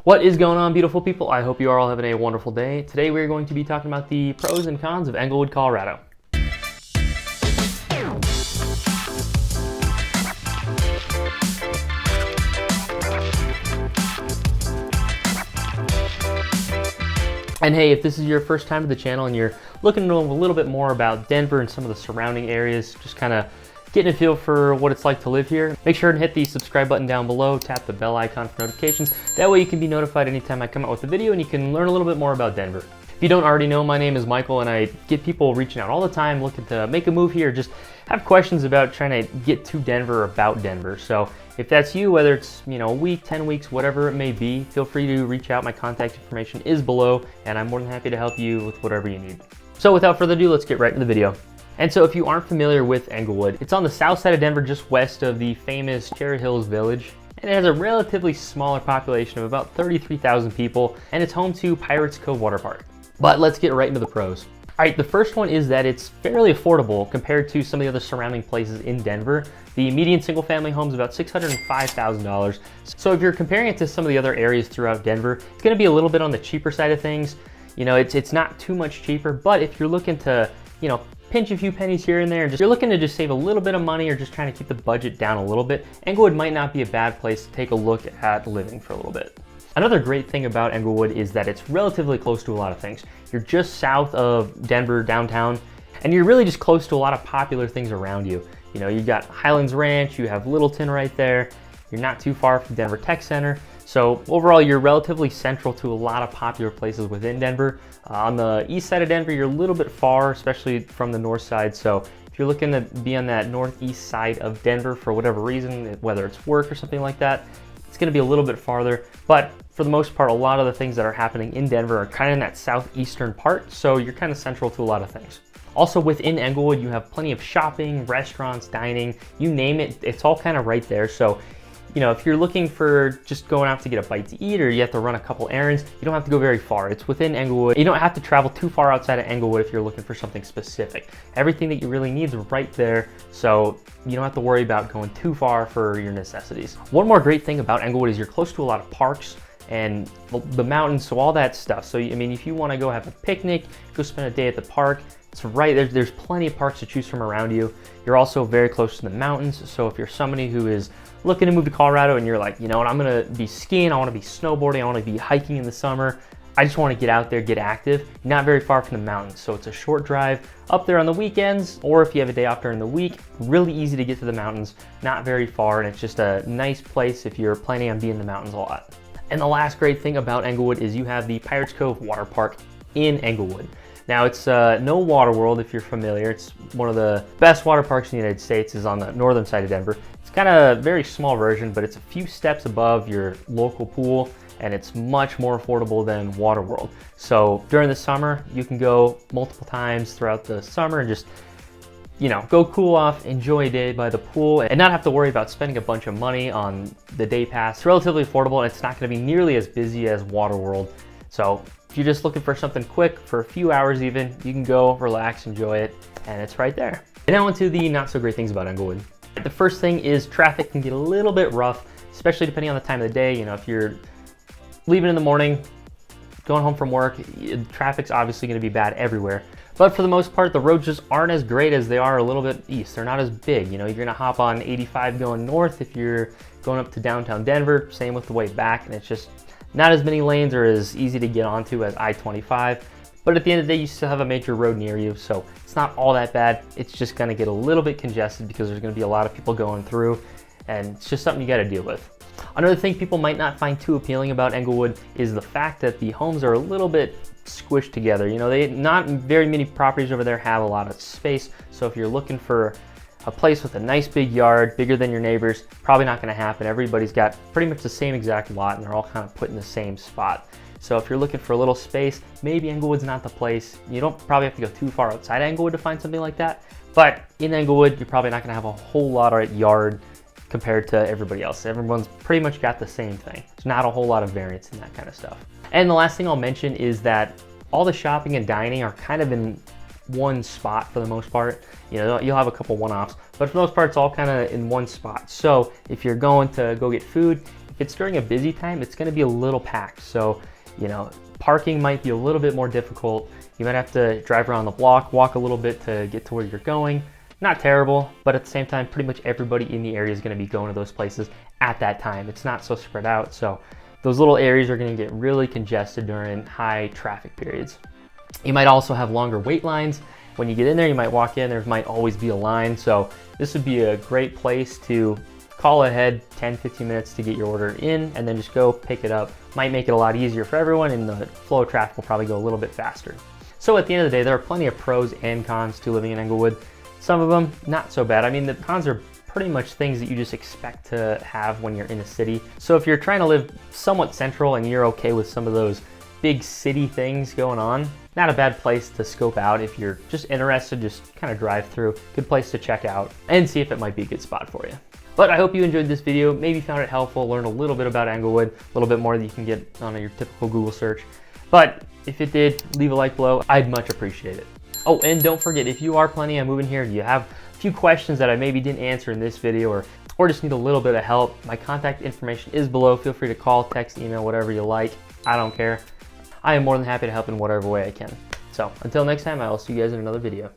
What is going on, beautiful people? I hope you are all having a wonderful day. Today we're going to be talking about the pros and cons of Englewood, Colorado. And hey, if this is your first time to the channel and you're looking to know a little bit more about Denver and some of the surrounding areas, just kind of getting a feel for what it's like to live here, make sure to hit the subscribe button down below, tap the bell icon for notifications. That way you can be notified anytime I come out with a video and you can learn a little bit more about Denver. If you don't already know, my name is Michael and I get people reaching out all the time looking to make a move here, just have questions about trying to get to Denver or about Denver. So if that's you, whether it's a week, 10 weeks, whatever it may be, feel free to reach out. My contact information is below and I'm more than happy to help you with whatever you need. So without further ado, let's get right into the video. And so if you aren't familiar with Englewood, it's on the south side of Denver, just west of the famous Cherry Hills Village. And it has a relatively smaller population of about 33,000 people, and it's home to Pirates Cove Water Park. But let's get right into the pros. All right, the first one is that it's fairly affordable compared to some of the other surrounding places in Denver. The median single family home is about $605,000. So if you're comparing it to some of the other areas throughout Denver, it's gonna be a little bit on the cheaper side of things. It's not too much cheaper, but if you're looking to, pinch a few pennies here and there, and you're looking to just save a little bit of money or just trying to keep the budget down a little bit, Englewood might not be a bad place to take a look at living for a little bit. Another great thing about Englewood is that it's relatively close to a lot of things. You're just south of Denver downtown, and you're really just close to a lot of popular things around you. You've got Highlands Ranch, you have Littleton right there, you're not too far from Denver Tech Center. So overall, you're relatively central to a lot of popular places within Denver. On the east side of Denver, you're a little bit far, especially from the north side. So if you're looking to be on that northeast side of Denver for whatever reason, whether it's work or something like that, it's gonna be a little bit farther. But for the most part, a lot of the things that are happening in Denver are kind of in that southeastern part. So you're kind of central to a lot of things. Also within Englewood, you have plenty of shopping, restaurants, dining, you name it, it's all kind of right there. So if you're looking for just going out to get a bite to eat or you have to run a couple errands, you don't have to go very far. It's within Englewood. You don't have to travel too far outside of Englewood if you're looking for something specific. Everything that you really need is right there, so you don't have to worry about going too far for your necessities. One more great thing about Englewood is you're close to a lot of parks and the mountains, so all that stuff. So if you want to go have a picnic, go spend a day at the park, it's right there. There's plenty of parks to choose from around you. You're also very close to the mountains, so if you're somebody who is looking to move to Colorado and you're like, what, I'm gonna be skiing, I wanna be snowboarding, I wanna be hiking in the summer, I just wanna get out there, get active, not very far from the mountains. So it's a short drive up there on the weekends, or if you have a day off during the week, really easy to get to the mountains, not very far, and it's just a nice place if you're planning on being in the mountains a lot. And the last great thing about Englewood is you have the Pirates Cove Water Park in Englewood. Now it's no Water World if you're familiar. It's one of the best water parks in the United States. Is on the northern side of Denver. It's kind of a very small version, but it's a few steps above your local pool and it's much more affordable than Water World. So during the summer, you can go multiple times throughout the summer and just go cool off, enjoy a day by the pool, and not have to worry about spending a bunch of money on the day pass. It's relatively affordable and it's not going to be nearly as busy as Water World. So if you're just looking for something quick for a few hours even, you can go relax, enjoy it, and it's right there. And now onto the not so great things about Englewood. The first thing is traffic can get a little bit rough, especially depending on the time of the day. If you're leaving in the morning, going home from work, traffic's obviously going to be bad everywhere. But for the most part, the roads just aren't as great as they are a little bit east. They're not as big. You're going to hop on 85 going north if you're going up to downtown Denver. Same with the way back, and it's just not as many lanes or as easy to get onto as I-25. But at the end of the day, you still have a major road near you, so it's not all that bad. It's just going to get a little bit congested because there's going to be a lot of people going through, and it's just something you got to deal with. Another thing people might not find too appealing about Englewood is the fact that the homes are a little bit squished together. Not very many properties over there have a lot of space, so if you're looking for a place with a nice big yard, bigger than your neighbors, probably not going to happen. Everybody's got pretty much the same exact lot and they're all kind of put in the same spot. So if you're looking for a little space, maybe Englewood's not the place. You don't probably have to go too far outside Englewood to find something like that. But in Englewood, you're probably not going to have a whole lot of yard compared to everybody else. Everyone's pretty much got the same thing. There's not a whole lot of variance in that kind of stuff. And the last thing I'll mention is that all the shopping and dining are kind of in one spot for the most part. You'll have a couple one-offs, but for the most part, it's all kind of in one spot. So if you're going to go get food, If it's during a busy time, it's gonna be a little packed. So, you know, parking might be a little bit more difficult. You might have to drive around the block, walk a little bit to get to where you're going. Not terrible, but at the same time, pretty much everybody in the area is gonna be going to those places at that time. It's not so spread out, so those little areas are gonna get really congested during high traffic periods. You might also have longer wait lines. When you get in there, you might walk in, there might always be a line, so this would be a great place to call ahead 10-15 minutes to get your order in and then just go pick it up. Might make it a lot easier for everyone, and the flow of traffic will probably go a little bit faster. So at the end of the day, there are plenty of pros and cons to living in Englewood. Some of them not so bad. I mean, the cons are pretty much things that you just expect to have when you're in a city. So if you're trying to live somewhat central and you're okay with some of those big city things going on, not a bad place to scope out. If you're just interested, just kind of drive through. Good place to check out and see if it might be a good spot for you. But I hope you enjoyed this video, maybe found it helpful, learned a little bit about Englewood, a little bit more that you can get on your typical Google search. But if it did, leave a like below. I'd much appreciate it. Oh, and don't forget, if you are planning on moving here, you have a few questions that I maybe didn't answer in this video, or just need a little bit of help, my contact information is below. Feel free to call, text, email, whatever you like. I don't care. I am more than happy to help in whatever way I can. So until next time, I will see you guys in another video.